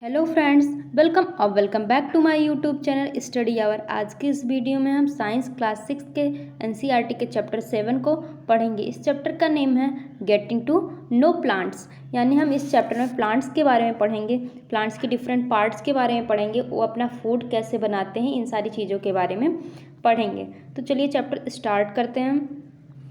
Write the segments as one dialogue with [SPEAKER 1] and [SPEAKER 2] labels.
[SPEAKER 1] Hello friends, welcome back to my YouTube channel study hour. आज की इस video में हम साइंस क्लास 6 के एनसीईआरटी के चैप्टर 7 को पढ़ेंगे। इस चैप्टर का नेम है गेटिंग टू नो प्लांट्स, यानी हम इस चैप्टर में प्लांट्स के बारे में पढ़ेंगे, प्लांट्स के डिफरेंट पार्ट्स के बारे में पढ़ेंगे, वो अपना फूड कैसे बनाते हैं, इन सारी चीज़ों के बारे में पढ़ेंगे। तो चलिए चैप्टर स्टार्ट करते हैं।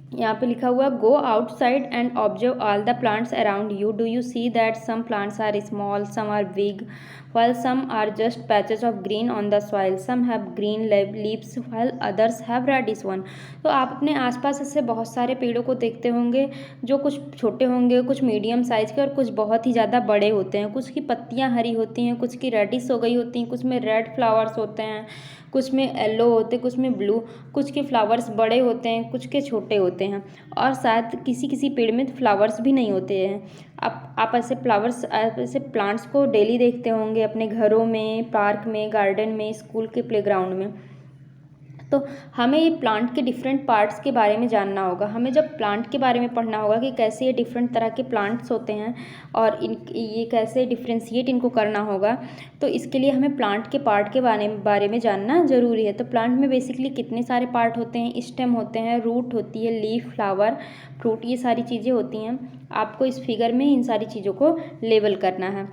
[SPEAKER 1] यहाँ पे लिखा हुआ go outside and observe all the plants around you. Do you see that some plants are small, some are big, while some are just patches of green on the soil, some have green leaves while others have reddish one। तो आप अपने आसपास ऐसे बहुत सारे पेड़ों को देखते होंगे जो कुछ छोटे होंगे, कुछ मीडियम साइज़ के और कुछ बहुत ही ज़्यादा बड़े होते हैं। कुछ की पत्तियां हरी होती हैं, कुछ की रेडिश हो गई होती हैं, कुछ में रेड फ्लावर्स होते हैं, कुछ में येलो होते हैं, कुछ में ब्लू, कुछ के फ्लावर्स बड़े होते हैं, कुछ के छोटे होते हैं और शायद किसी किसी पेड़ में फ्लावर्स भी नहीं होते हैं। आप ऐसे प्लांट्स को डेली देखते होंगे अपने घरों में, पार्क में, गार्डन में, स्कूल के प्लेग्राउंड में। तो हमें ये प्लांट के डिफरेंट पार्ट्स के बारे में जानना होगा। हमें जब प्लांट के बारे में पढ़ना होगा कि कैसे ये डिफरेंट तरह के प्लांट्स होते हैं और ये कैसे डिफ्रेंशिएट इनको करना होगा, तो इसके लिए हमें प्लांट के पार्ट के बारे में जानना ज़रूरी है। तो प्लांट में बेसिकली कितने सारे पार्ट होते हैं? स्टेम होते हैं, रूट होती है, लीफ, फ्लावर, फ्रूट, ये सारी चीज़ें होती हैं। आपको इस फिगर में इन सारी चीज़ों को लेबल करना है।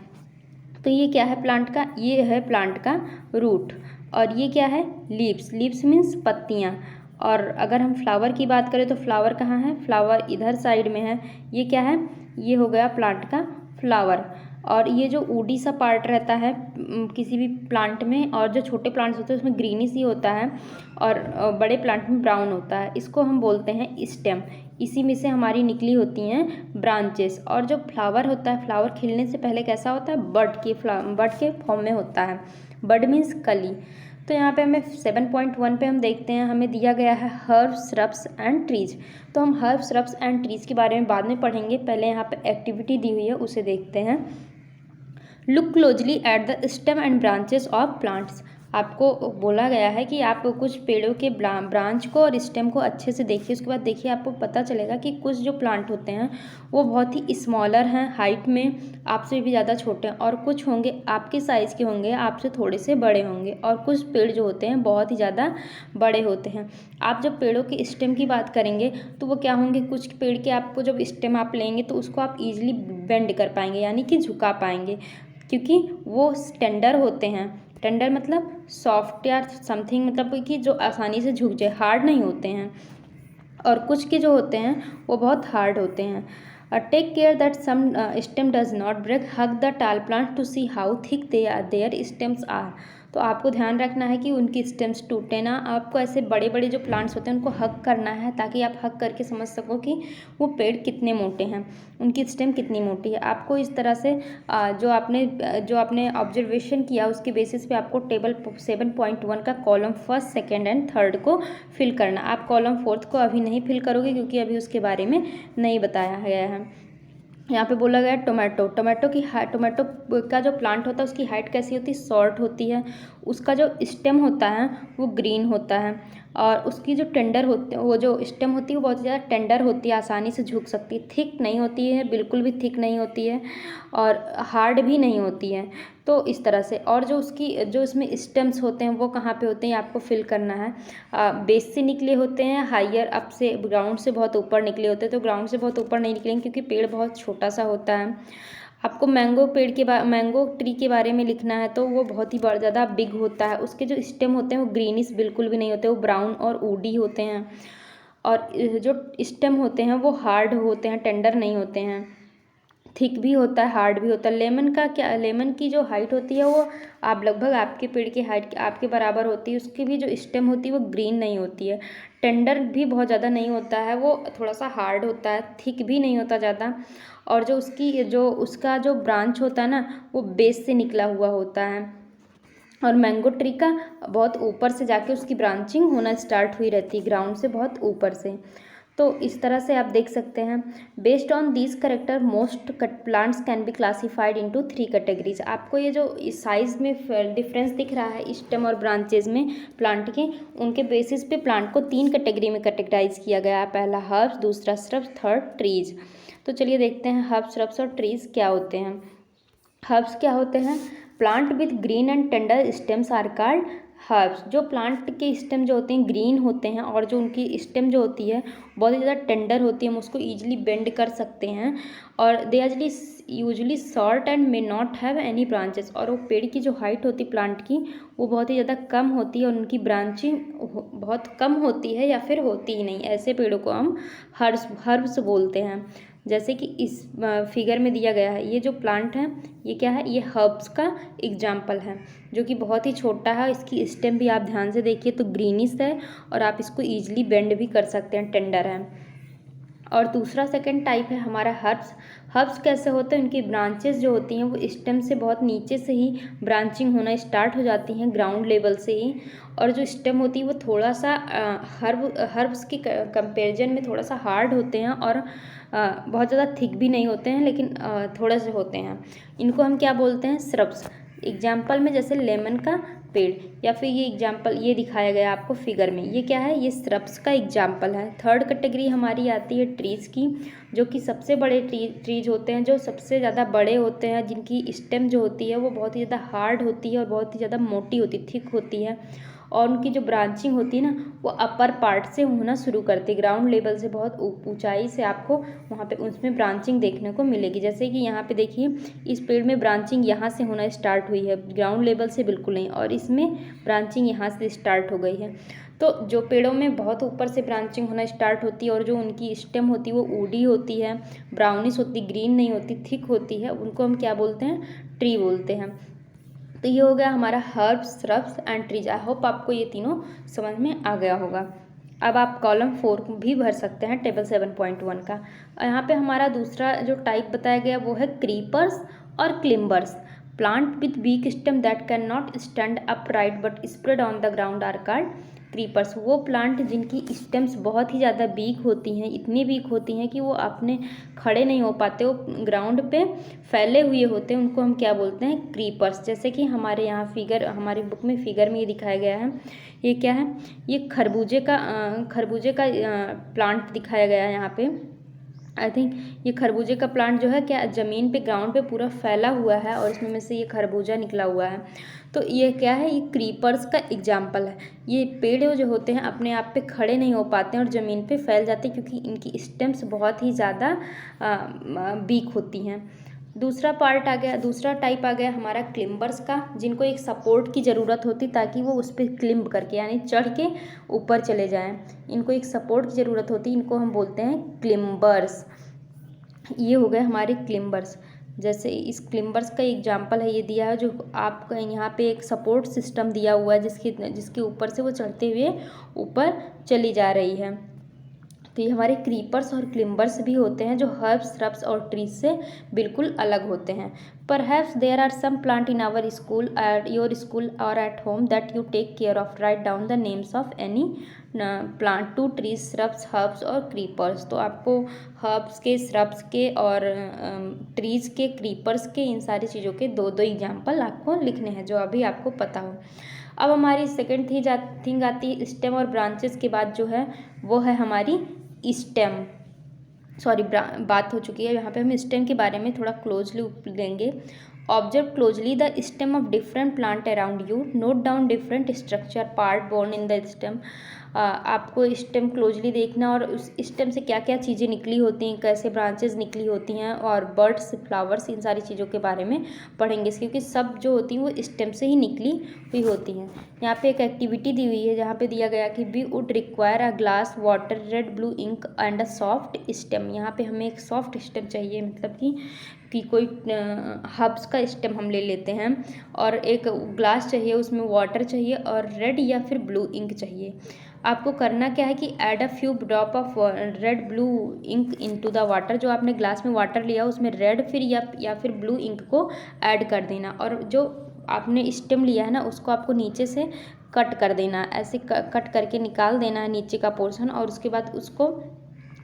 [SPEAKER 1] तो ये क्या है प्लांट का? ये है प्लांट का रूट। और ये क्या है? लीव्स। लीव्स मीन्स पत्तियाँ। और अगर हम फ्लावर की बात करें तो फ्लावर कहाँ है? फ्लावर इधर साइड में है। ये क्या है? ये हो गया प्लांट का फ्लावर। और ये जो ऊडी सा पार्ट रहता है किसी भी प्लांट में, और जो छोटे प्लांट्स होते हैं उसमें ग्रीनिश ही होता है और बड़े प्लांट में ब्राउन होता है, इसको हम बोलते हैं स्टेम। इसी में से हमारी निकली होती हैं ब्रांचेस। और जो फ्लावर होता है, फ्लावर खिलने से पहले कैसा होता है? बड के फॉर्म में होता है। बड मीन्स कली। तो यहाँ पे हमें 7.1 पे हम देखते हैं, हमें दिया गया है हर्ब्स, श्रब्स एंड ट्रीज। तो हम हर्ब्स, श्रब्स एंड ट्रीज के बारे में बाद में पढ़ेंगे, पहले यहाँ पे एक्टिविटी दी हुई है उसे देखते हैं। Look closely at the stem and branches of plants. आपको बोला गया है कि आप कुछ पेड़ों के ब्रांच को और स्टेम को अच्छे से देखिए। उसके बाद देखिए, आपको पता चलेगा कि कुछ जो प्लांट होते हैं वो बहुत ही स्मॉलर हैं हाइट में, आपसे भी ज़्यादा छोटे हैं, और कुछ होंगे आपके साइज़ के होंगे, आपसे थोड़े से बड़े होंगे, और कुछ पेड़ जो होते हैं बहुत ही ज़्यादा बड़े होते हैं। आप जब पेड़ों के स्टेम की बात करेंगे तो वो क्या होंगे? कुछ पेड़ के आपको जब स्टेम आप लेंगे तो उसको आप ईजिली बेंड कर पाएंगे, यानी कि झुका पाएंगे, क्योंकि वो टेंडर होते हैं। टेंडर मतलब सॉफ्ट या समथिंग, मतलब कि जो आसानी से झुक जाए, हार्ड नहीं होते हैं। और कुछ के जो होते हैं वो बहुत हार्ड होते हैं। Take care that some stem does not break, hug the tall plant to see how thick their stems are. तो आपको ध्यान रखना है कि उनकी स्टेम्स टूटे ना। आपको ऐसे बड़े बड़े जो प्लांट्स होते हैं उनको हग करना है, ताकि आप हग करके समझ सको कि वो पेड़ कितने मोटे हैं, उनकी स्टेम कितनी मोटी है। आपको इस तरह से जो आपने ऑब्जर्वेशन किया उसके बेसिस पे आपको टेबल 7.1 का column first, second and third को फिल करना। आप कॉलम फोर्थ को अभी नहीं फिल करोगे क्योंकि अभी उसके बारे में नहीं बताया गया है। यहाँ पे बोला गया है टोमेटो। टोमेटो का जो प्लांट होता है उसकी हाइट कैसी होती है? शॉर्ट होती है। उसका जो स्टेम होता है वो ग्रीन होता है, और उसकी जो टेंडर होती है, वो जो स्टेम होती है वो बहुत ज़्यादा टेंडर होती है, आसानी से झुक सकती है, थिक नहीं होती है, बिल्कुल भी थिक नहीं होती है, और हार्ड भी नहीं होती है। तो इस तरह से, और जो इसमें स्टेम्स होते हैं वो कहाँ पे होते हैं आपको फिल करना है। बेस से निकले होते हैं, हाइयर अप से, ग्राउंड से बहुत ऊपर निकले होते हैं। तो ग्राउंड से बहुत ऊपर नहीं निकलेंगे क्योंकि पेड़ बहुत छोटा सा होता है। आपको मैंगो ट्री के बारे में लिखना है तो वो बहुत ही ज़्यादा बिग होता है। उसके जो स्टेम होते हैं वो ग्रीनिश बिल्कुल भी नहीं होते, वो ब्राउन और वुडी होते हैं। और जो स्टेम होते हैं वो हार्ड होते हैं, टेंडर नहीं होते हैं, थिक भी होता है, हार्ड भी होता है। लेमन का क्या? लेमन की जो हाइट होती है वो आप लगभग आपके पेड़ की हाइट आपके बराबर होती है। उसकी भी जो स्टेम होती है वो ग्रीन नहीं होती है, टेंडर भी बहुत ज़्यादा नहीं होता है, वो थोड़ा सा हार्ड होता है, थिक भी नहीं होता ज़्यादा। और उसका जो ब्रांच होता है ना वो बेस से निकला हुआ होता है। और मैंगो ट्री का बहुत ऊपर से जाके उसकी ब्रांचिंग होना स्टार्ट हुई रहती है, ग्राउंड से बहुत ऊपर से। तो इस तरह से आप देख सकते हैं। Based on these character most plants can be classified into 3 categories. आपको ये जो साइज में डिफरेंस दिख रहा है स्टेम और ब्रांचेज में प्लांट के, उनके बेसिस पे प्लांट को 3 कैटेगरी में कैटेगराइज किया गया है। पहला हर्ब्स, दूसरा श्रब्स, थर्ड ट्रीज। तो चलिए देखते हैं हर्ब्स, श्रब्स और ट्रीज क्या होते हैं। हर्ब्स क्या होते हैं? Plant with green and tender stems are called herbs. जो प्लांट के स्टेम जो होते हैं ग्रीन होते हैं और जो उनकी स्टेम जो होती है बहुत ही ज़्यादा टेंडर होती है, हम उसको ईजिली बेंड कर सकते हैं। और they usually short and may not have any branches. और वो पेड़ की जो हाइट होती है प्लांट की वो बहुत ही ज़्यादा कम होती है और उनकी ब्रांचिंग बहुत कम होती है या फिर होती ही नहीं। ऐसे पेड़ों को हम हर्ब्स बोलते हैं। जैसे कि इस फिगर में दिया गया है, ये जो प्लांट है ये क्या है, ये हर्ब्स का एग्जाम्पल है जो कि बहुत ही छोटा है। इसकी स्टेम भी आप ध्यान से देखिए तो ग्रीनिश है और आप इसको ईजिली बेंड भी कर सकते हैं, टेंडर है। और दूसरा सेकंड टाइप है हमारा हर्ब्स। हर्ब्स कैसे होते हैं, उनकी ब्रांचेस जो होती हैं वो स्टेम से बहुत नीचे से ही ब्रांचिंग होना स्टार्ट हो जाती हैं, ग्राउंड लेवल से ही। और जो स्टेम होती है वो थोड़ा सा हर्ब्स की कंपैरिजन में थोड़ा सा हार्ड होते हैं और बहुत ज़्यादा थिक भी नहीं होते हैं, लेकिन थोड़े से होते हैं। इनको हम क्या बोलते हैं, श्रब्स। एग्जाम्पल में जैसे लेमन का पेड़, या फिर ये एग्जाम्पल ये दिखाया गया आपको फिगर में, ये क्या है, ये श्रब्स का एग्जाम्पल है। थर्ड कैटेगरी हमारी आती है ट्रीज़ की, जो कि सबसे बड़े ट्रीज होते हैं, जो सबसे ज़्यादा बड़े होते हैं, जिनकी स्टेम जो होती है वो बहुत ही ज़्यादा हार्ड होती है और बहुत ही ज़्यादा मोटी होती है, थिक होती है। और उनकी जो ब्रांचिंग होती है ना वो अपर पार्ट से होना शुरू करती है, ग्राउंड लेवल से बहुत ऊंचाई से आपको वहाँ पे उसमें ब्रांचिंग देखने को मिलेगी। जैसे कि यहाँ पे देखिए इस पेड़ में ब्रांचिंग यहाँ से होना स्टार्ट हुई है, ग्राउंड लेवल से बिल्कुल नहीं, और इसमें ब्रांचिंग यहाँ से स्टार्ट हो गई है। तो जो पेड़ों में बहुत ऊपर से ब्रांचिंग होना स्टार्ट होती है और जो उनकी स्टेम होती है वो वुडी होती है, ब्राउनिश होती, ग्रीन नहीं होती, थिक होती है, उनको हम क्या बोलते हैं, ट्री बोलते हैं। तो ये हो गया हमारा herbs, shrubs and trees. I hope आपको ये तीनों समझ में आ गया होगा। अब आप कॉलम 4 भी भर सकते हैं टेबल 7.1 का। यहाँ पे हमारा दूसरा जो टाइप बताया गया वो है क्रीपर्स और climbers. Plant with weak stem that can not stand upright but spread on the ground are called creepers. वो प्लांट जिनकी स्टेम्स बहुत ही ज़्यादा वीक होती हैं, इतनी वीक होती हैं कि वो अपने खड़े नहीं हो पाते, वो ग्राउंड पे फैले हुए होते हैं, उनको हम क्या बोलते हैं, क्रीपर्स। जैसे कि हमारे यहाँ फिगर, हमारी बुक में फिगर में ये दिखाया गया है, ये क्या है, ये खरबूजे का प्लांट दिखाया गया है यहाँ पे। आई थिंक ये खरबूजे का प्लांट जो है क्या ज़मीन पे, ग्राउंड पे पूरा फैला हुआ है और इसमें से ये खरबूजा निकला हुआ है। तो ये क्या है, ये क्रीपर्स का एग्जाम्पल है। ये पेड़ जो होते हैं अपने आप पे खड़े नहीं हो पाते हैं और ज़मीन पे फैल जाते हैं क्योंकि इनकी स्टेम्स बहुत ही ज़्यादा वीक होती हैं। दूसरा पार्ट आ गया, दूसरा टाइप आ गया हमारा क्लिम्बर्स का, जिनको एक सपोर्ट की ज़रूरत होती ताकि वो उस पर क्लिम्ब करके यानी चढ़ के ऊपर चले जाएं। इनको एक सपोर्ट की ज़रूरत होती है, इनको हम बोलते हैं क्लिम्बर्स। ये हो गए हमारे क्लिम्बर्स। जैसे इस क्लिम्बर्स का एग्जाम्पल है, ये दिया है जो आपका यहाँ पे एक सपोर्ट सिस्टम दिया हुआ है जिसके ऊपर से वो चढ़ते हुए ऊपर चली जा रही है। तो ये हमारे क्रीपर्स और क्लिम्बर्स भी होते हैं जो हर्ब्स, श्रब्स और ट्रीज से बिल्कुल अलग होते हैं। Perhaps there are some plant in our school, at your school और at home that you take care of. Write down the names of any plant, two trees, shrubs, herbs और creepers. तो आपको herbs के, shrubs के और trees के, creepers के, इन सारी चीज़ों के दो दो एग्जाम्पल आपको लिखने हैं जो अभी आपको पता हो। अब हमारी सेकेंड थिंग आती है स्टेम और ब्रांचेस के बाद जो है वो है हमारी स्टेम। सॉरी, बात हो चुकी है, यहाँ पे हम स्टेम के बारे में थोड़ा क्लोजली देंगे। Observe closely the stem of different plant around you, note down different structure part born in the stem. आपको स्टेम क्लोजली देखना और उस स्टेम से क्या क्या चीज़ें निकली होती हैं, कैसे ब्रांचेस निकली होती हैं और बर्ड्स, फ्लावर्स, इन सारी चीज़ों के बारे में पढ़ेंगे क्योंकि सब जो होती हैं वो स्टेम से ही निकली हुई होती हैं। यहाँ पे एक एक्टिविटी दी हुई है जहाँ पे दिया गया कि we would require a glass water, red blue ink and a soft stem. यहाँ पे हमें एक सॉफ्ट स्टेम चाहिए, मतलब कि कोई हर्ब्स का स्टेम हम ले लेते हैं, और एक ग्लास चाहिए, उसमें वाटर चाहिए और रेड या फिर ब्लू इंक चाहिए। आपको करना क्या है कि add a few drop of red blue ink into the water. जो आपने ग्लास में वाटर लिया उसमें रेड फिर या फिर ब्लू इंक को ऐड कर देना, और जो आपने स्टेम लिया है ना उसको आपको नीचे से कट कर देना, ऐसे कट करके निकाल देना है नीचे का पोर्शन, और उसके बाद उसको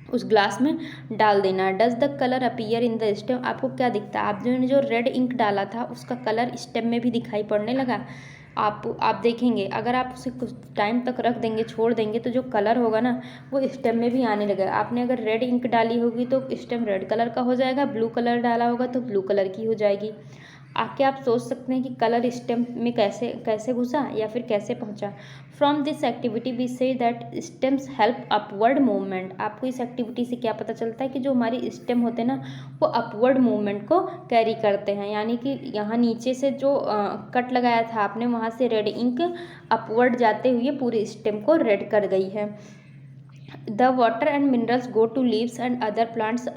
[SPEAKER 1] उस ग्लास में डाल देना। Does the colour appear in the stem. आपको क्या दिखता है, आपने जो रेड इंक डाला था उसका कलर स्टेम में भी दिखाई पड़ने लगा। आप देखेंगे अगर आप उसे कुछ टाइम तक रख देंगे, छोड़ देंगे, तो जो कलर होगा ना वो स्टेम में भी आने लगेगा। आपने अगर रेड इंक डाली होगी तो स्टेम रेड कलर का हो जाएगा, ब्लू कलर डाला होगा तो ब्लू कलर की हो जाएगी। आके आप सोच सकते हैं कि कलर स्टेम में कैसे कैसे घुसा या फिर कैसे पहुंचा। From this activity we say that stems help upward movement. आपको इस एक्टिविटी से क्या पता चलता है कि जो हमारी स्टेम होते हैं ना वो अपवर्ड मूवमेंट को कैरी करते हैं, यानी कि यहाँ नीचे से जो कट लगाया था आपने वहाँ से रेड इंक अपवर्ड जाते हुए पूरी स्टेम को रेड कर गई है। The water and minerals go to leaves and other plants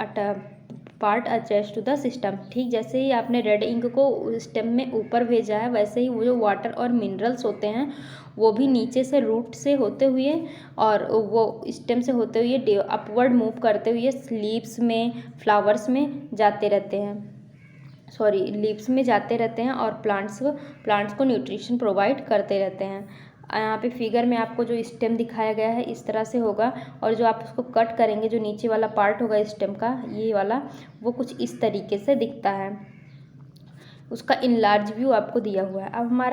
[SPEAKER 1] part attach to the system. ठीक जैसे ही आपने रेड इंक को स्टेम में ऊपर भेजा है वैसे ही वो जो वाटर और मिनरल्स होते हैं वो भी नीचे से रूट से होते हुए और वो स्टेम से होते हुए अपवर्ड मूव करते हुए लीव्स में फ्लावर्स में जाते रहते हैं, लीव्स में जाते रहते हैं और प्लांट्स को न्यूट्रिशन प्रोवाइड करते रहते हैं। यहाँ पे फिगर में आपको जो स्टेम दिखाया गया है इस तरह से होगा और जो आप उसको कट करेंगे जो नीचे वाला पार्ट होगा स्टेम का ये वाला वो कुछ इस तरीके से दिखता है। उसका इनलार्ज व्यू आपको दिया हुआ है। अब हमारा